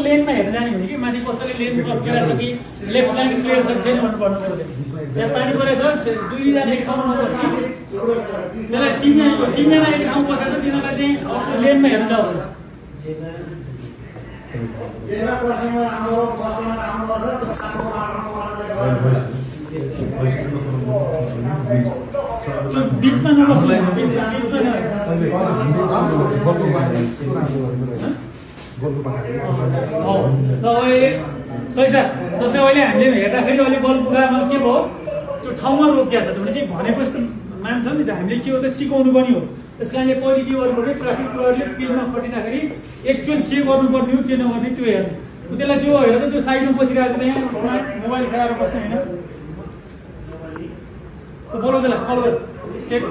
लेनमा हेर्न जाने भने कि माथि कसैले लेन क्रस गरेछ कि लेफ्ट लाइन क्लियर छ छैन भन्नु पर्नु पर्यो त्यहाँ पानी परेछ दुईजना एक ठाउँमा बस्ने त्यसलाई तीनजना एक ठाउँ बसेछ तिनीहरूलाई चाहिँ लेनमा हेर्न जाऊ बीचमा नबस्नु सही छ जस्तै अहिले हामीले हेर्दाखेरि अहिले बल पुगामा के भयो त्यो ठाउँमा रोकिया छ भनेपछि भनेपछि त मान्छ नि त हामीले के हो त सिकाउनु पनि हो त्यस कारणले पहिले के गर्नु पर्यो ट्राफिक क्लियरले फिल्डमा खटिँदाखेरि एक्चुअल के गर्नुपर्ने हो के नगर्ने त्यो हेर्नु त्यसलाई त्यो हेरेर त्यो साइडमा बसिरहेको छ यहाँ मोबाइल खेलाएर बस्ने होइन बोलाउ त्यसलाई कल गर सेट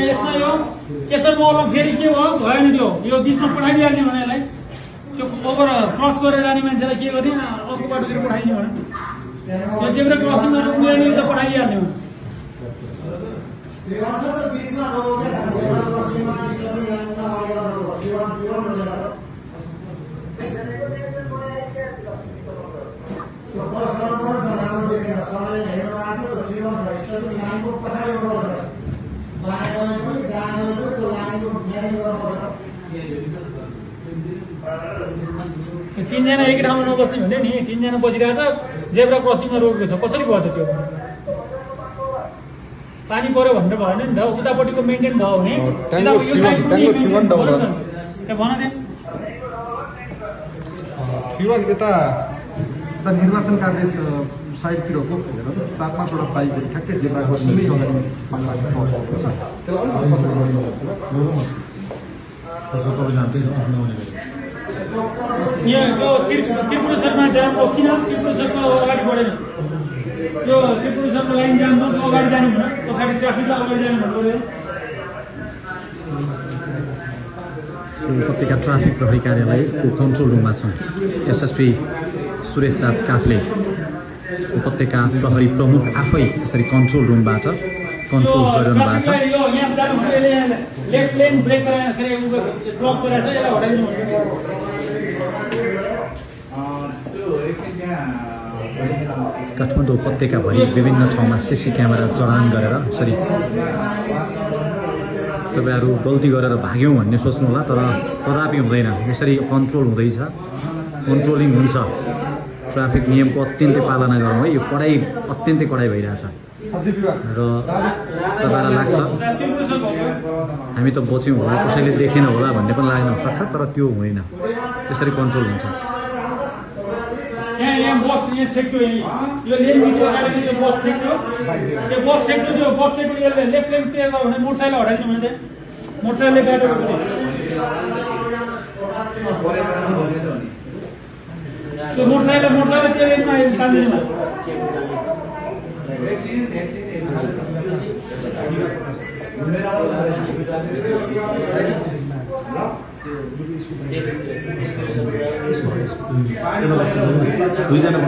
यसमा यो केसर मोहलमा फेरि के भयो भएन त्यो यो बिचमा पठाइदिइहाल्ने भने यसलाई त्यो ओभर क्रस गरेर जाने मान्छेलाई के गर्ने अर्को बाटोतिर पठाइदिने भने यो जेब्रा क्रसिङमा उनीहरूले त पठाइदिइहाल्ने हो तीनजना एक ठाउँमा नबस्ने भने नि तीनजना बसिरहेछ जेब्रा क्रसिङमा रोकेको छ कसरी भयो त त्यो पानी पर्यो भनेर भएन नि त उतापट्टिको मेन्टेन भयो भने निर्वाचन कार्य साइडतिरको हेर 4-5वटा बाइकहरू ठ्याक्कै जेब्रा क्रसिङमै अगाडि यहाँ त्रिपुरेश्वरमा जामको किन त्रिपुरेश्वरको अगाडि बढेन यो त्रिपुरेश्वरको लाइन जाम भयो अगाडि जानु भन पछाडि ट्राफिकलाई अगाडि जानु भन्नु पर्यो उपत्यका ट्राफिक प्रहरी कार्यालयको कन्ट्रोल रुममा छौँ एसएसपी सुरेश राज काफले उपत्यका प्रहरी प्रमुख आफै यसरी कन्ट्रोल रुमबाट कन्ट्रोल गरिरहनु भएको छ काठमाडौँ उपत्यकाभरि विभिन्न ठाउँमा सीसी क्यामेरा जडान गरेर यसरी तपाईहरु गल्ती गरेर भाग्यौं भन्ने सोच्नु होला तर कदापि हुँदैन यसरी कन्ट्रोल हुँदैछ कन्ट्रोलिङ हुन्छ ट्राफिक नियमको अत्यन्तै पालना गरौँ है यो कडाइ अत्यन्तै कडाइ भइरहेछ र तपाईलाई लाग्छ हामी त बच्यौं होला कसैले देखेन होला भन्ने पनि लाग्न सक्छ तर त्यो हुँदैन यसरी कन्ट्रोल हुन्छ यहाँ बस यहाँ छेक्यो यो लेन बिचको कारणले यो बस छेक्यो यो बस छेक्यो त्यो बस छेक्यो यसले लेफ्ट लेन क्लियर गर्यो भने मोटरसाइकल हटाइदिनु भने मोटरसाइकलले बाटो रोक्यो त्यो मोटरसाइकल त्यो लेनमा तान्दिनु दुईजना